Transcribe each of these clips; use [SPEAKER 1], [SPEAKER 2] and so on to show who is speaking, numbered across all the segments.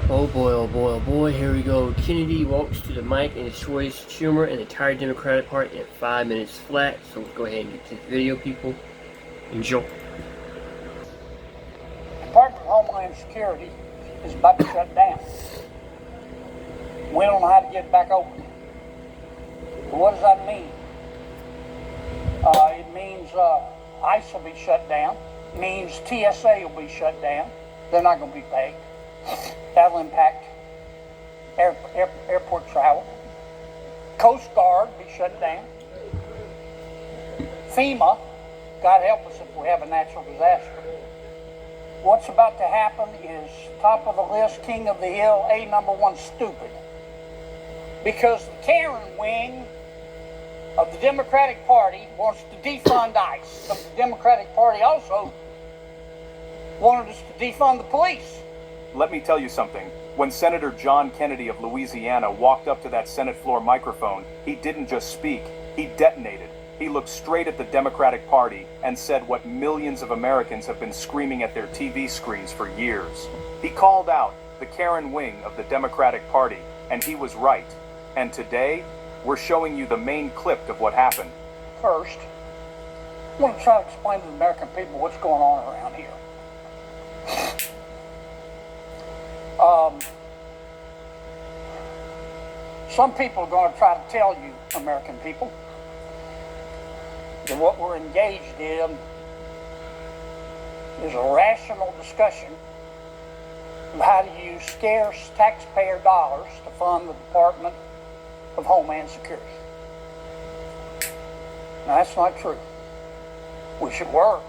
[SPEAKER 1] Oh boy, oh boy, here we go. Kennedy walks to the mic and destroys Schumer and the entire Democratic Party in 5 minutes flat. So let's go ahead and get to the video, people. Enjoy.
[SPEAKER 2] Department of Homeland Security is about to shut down. We don't know how to get it back open. But what does that mean? It means ICE will be shut down. It means TSA will be shut down. They're not going to be paid. That'll impact airport travel. Coast Guard will be shut down. FEMA, God help us if we have a natural disaster. What's about to happen is top of the list, king of the hill, number one, stupid. Because the Karen wing of the Democratic Party wants to defund ICE. But the Democratic Party also wanted us to defund the police.
[SPEAKER 3] Let me tell you something. When Senator John Kennedy of Louisiana walked up to that Senate floor microphone, he didn't just speak, he detonated. He looked straight at the Democratic Party and said what millions of Americans have been screaming at their TV screens for years. He called out the Karen wing of the Democratic Party, and he was right. And today, we're showing you the main clip of what happened.
[SPEAKER 2] First, I want to try to explain to the American people what's going on around here. Some people are going to try to tell you, American people, that what we're engaged in is a rational discussion of how to use scarce taxpayer dollars to fund the Department of Homeland Security. Now, that's not true. We should work.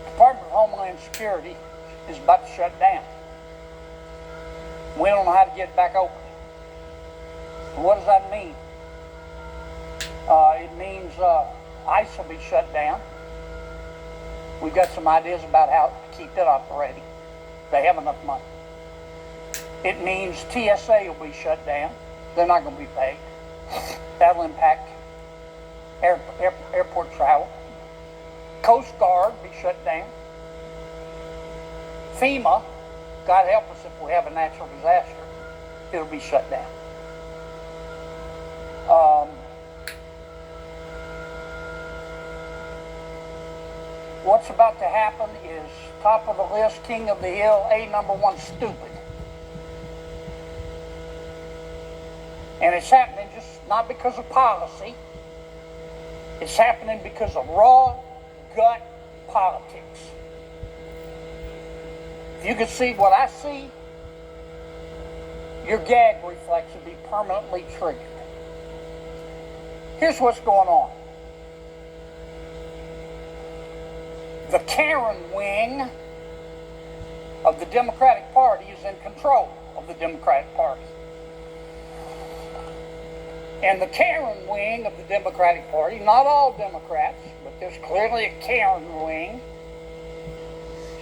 [SPEAKER 2] Department of Homeland Security is about to shut down. We don't know how to get it back open. What does that mean? It means ICE will be shut down. We've got some ideas about how to keep it operating. They have enough money. It means TSA will be shut down. They're not going to be paid. That'll impact airport travel. Coast Guard will be shut down. FEMA, God help us if we have a natural disaster, it'll be shut down. What's about to happen is top of the list, king of the hill, number one, stupid. And it's happening just not because of policy. It's happening because of raw gut politics. If you could see what I see, your gag reflex would be permanently triggered. Here's what's going on. The Karen wing of the Democratic Party is in control of the Democratic Party. And the Karen wing of the Democratic Party, not all Democrats, but there's clearly a Karen wing.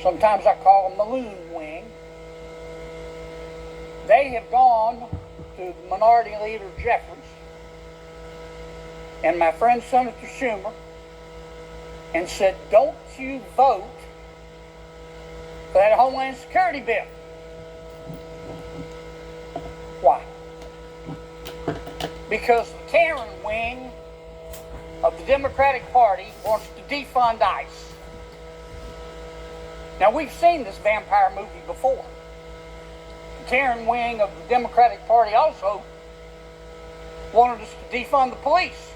[SPEAKER 2] Sometimes I call them the loon wing. They have gone to Minority Leader Jeffries and my friend Senator Schumer and said, don't you vote for that Homeland Security bill. Why? Because the Karen wing of the Democratic Party wants to defund ICE. Now, we've seen this vampire movie before. The Karen wing of the Democratic Party also wanted us to defund the police.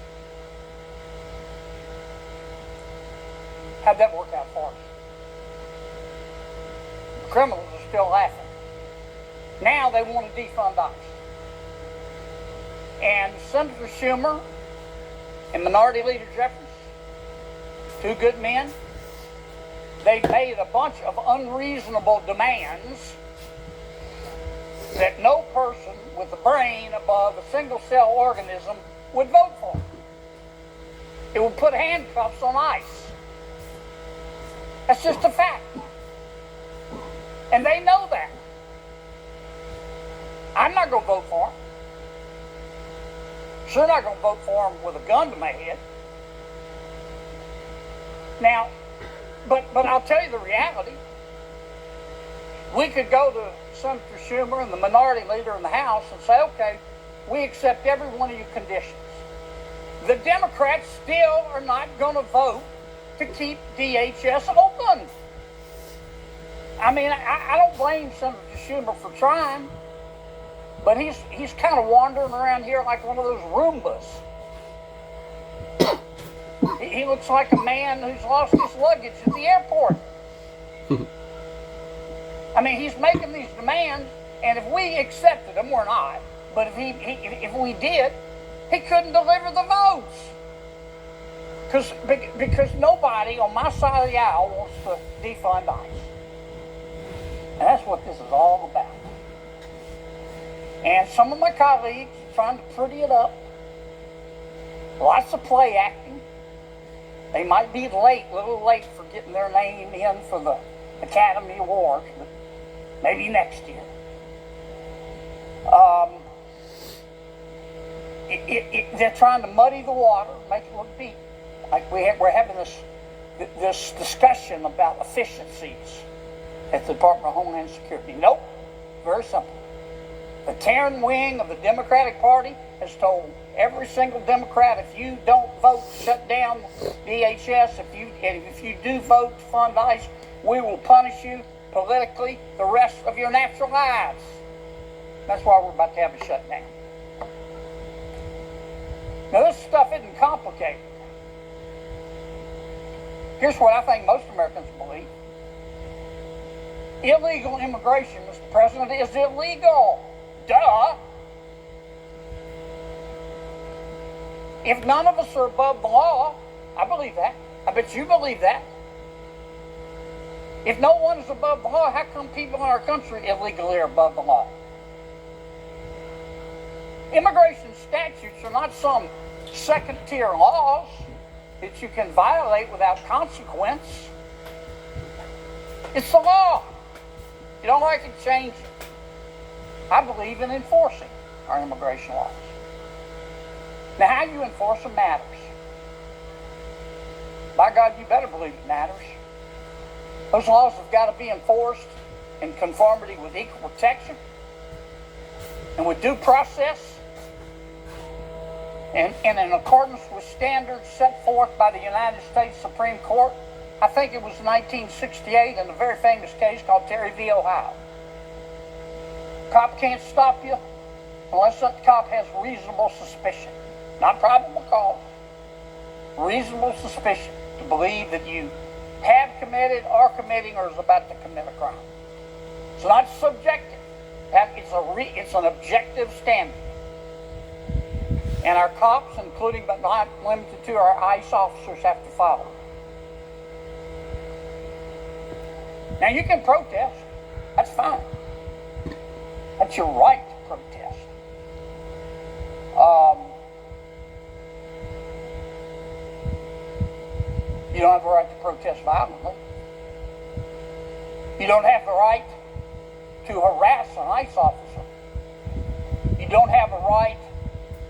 [SPEAKER 2] How'd that work out for us? The criminals are still laughing. Now they want to defund ICE. And Senator Schumer and Minority Leader Jeffries, two good men, they made a bunch of unreasonable demands that no person with a brain above a single-cell organism would vote for. It would put handcuffs on ICE. That's just a fact. And they know that. I'm not going to vote for them. Sure not going to vote for them with a gun to my head. Now, but I'll tell you the reality. we could go to Senator Schumer and the minority leader in the House and say, okay, we accept every one of your conditions. The Democrats still are not going to vote to keep DHS open. I mean, I don't blame Senator Schumer for trying, but he's kind of wandering around here like one of those Roombas. He looks like a man who's lost his luggage at the airport. I mean, he's making these demands, and if we accepted them, we're not. But if we did, he couldn't deliver the votes. Because nobody on my side of the aisle wants to defund ICE. And that's what this is all about. And some of my colleagues are trying to pretty it up. Lots of play acting. They might be late, a little late for getting their name in for the Academy Awards, but maybe next year. They're trying to muddy the water, make it look deep. Like we're having this discussion about efficiencies at the Department of Homeland Security. Nope, very simple. The Terran wing of the Democratic Party has told every single Democrat, if you don't vote to shut down DHS, if you do vote to fund ICE, we will punish you politically the rest of your natural lives. That's why we're about to have a shutdown. Now, this stuff isn't complicated. Here's what I think most Americans believe. Illegal immigration, Mr. President, is illegal. Duh. If none of us are above the law, I believe that. I bet you believe that. If no one is above the law, how come people in our country illegally are above the law? Immigration statutes are not some second-tier laws that you can violate without consequence. It's the law. You don't like it, change it. I believe in enforcing our immigration laws. Now, how you enforce them matters. By God, you better believe it matters. Those laws have got to be enforced in conformity with equal protection and with due process and in accordance with standards set forth by the United States Supreme Court. I think it was 1968 in a very famous case called Terry v. Ohio. Cop can't stop you unless that cop has reasonable suspicion. Not probable cause. Reasonable suspicion to believe that you have committed, are committing, or is about to commit a crime. It's not subjective. It's an objective standard. And our cops, including but not limited to our ICE officers, have to follow it. Now, you can protest. That's fine. That's your right to protest. You don't have the right to protest violently. You don't have the right to harass an ICE officer. You don't have the right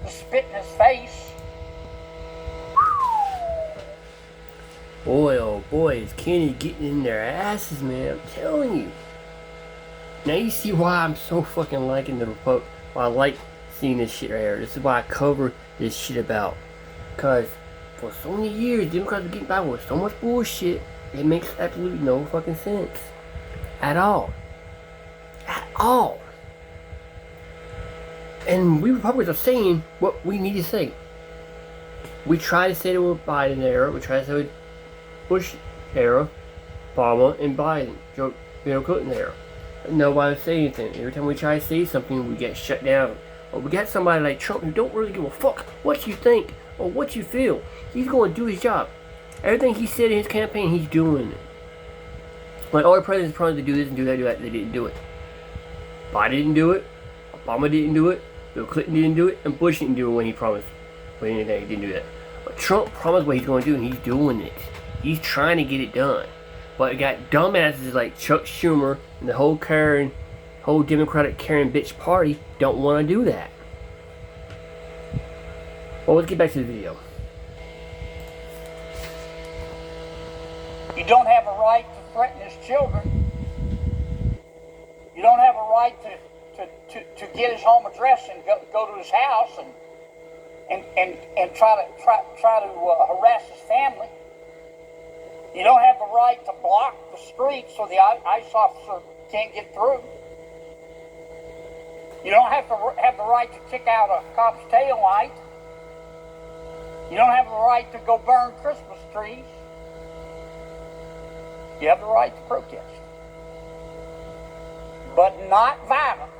[SPEAKER 2] to spit in his face.
[SPEAKER 1] Boy, oh boy, is Kenny getting in their asses, man. I'm telling you. Now you see why I'm so fucking liking the Republic. Why I like seeing this shit right here. This is why I cover this shit about. Because for so many years, Democrats are getting by with so much bullshit, it makes absolutely no fucking sense. At all. At all. And we Republicans are saying what we need to say. We try to say it with Biden era, we try to say it with Bush era, Obama, and Biden, Bill Clinton era. Nobody say anything. Every time we try to say something, we get shut down. Or we got somebody like Trump who don't really give a fuck what you think or what you feel. He's going to do his job. Everything he said in his campaign, he's doing it. Like all the presidents promised to do this and do that, they didn't do it. Biden didn't do it. Obama didn't do it. Bill Clinton didn't do it. And Bush didn't do it when he promised. When he didn't do that. But Trump promised what he's going to do, and he's doing it. He's trying to get it done. But it got dumbasses like Chuck Schumer and the whole Democratic Karen bitch party don't want to do that. Well, let's get back to the video.
[SPEAKER 2] You don't have a right to threaten his children. You don't have a right to get his home address and go to his house and try to harass his family. You don't have the right to block the street so the ICE officer can't get through. You don't have the right to kick out a cop's tail light. You don't have the right to go burn Christmas trees. You have the right to protest, but not violently.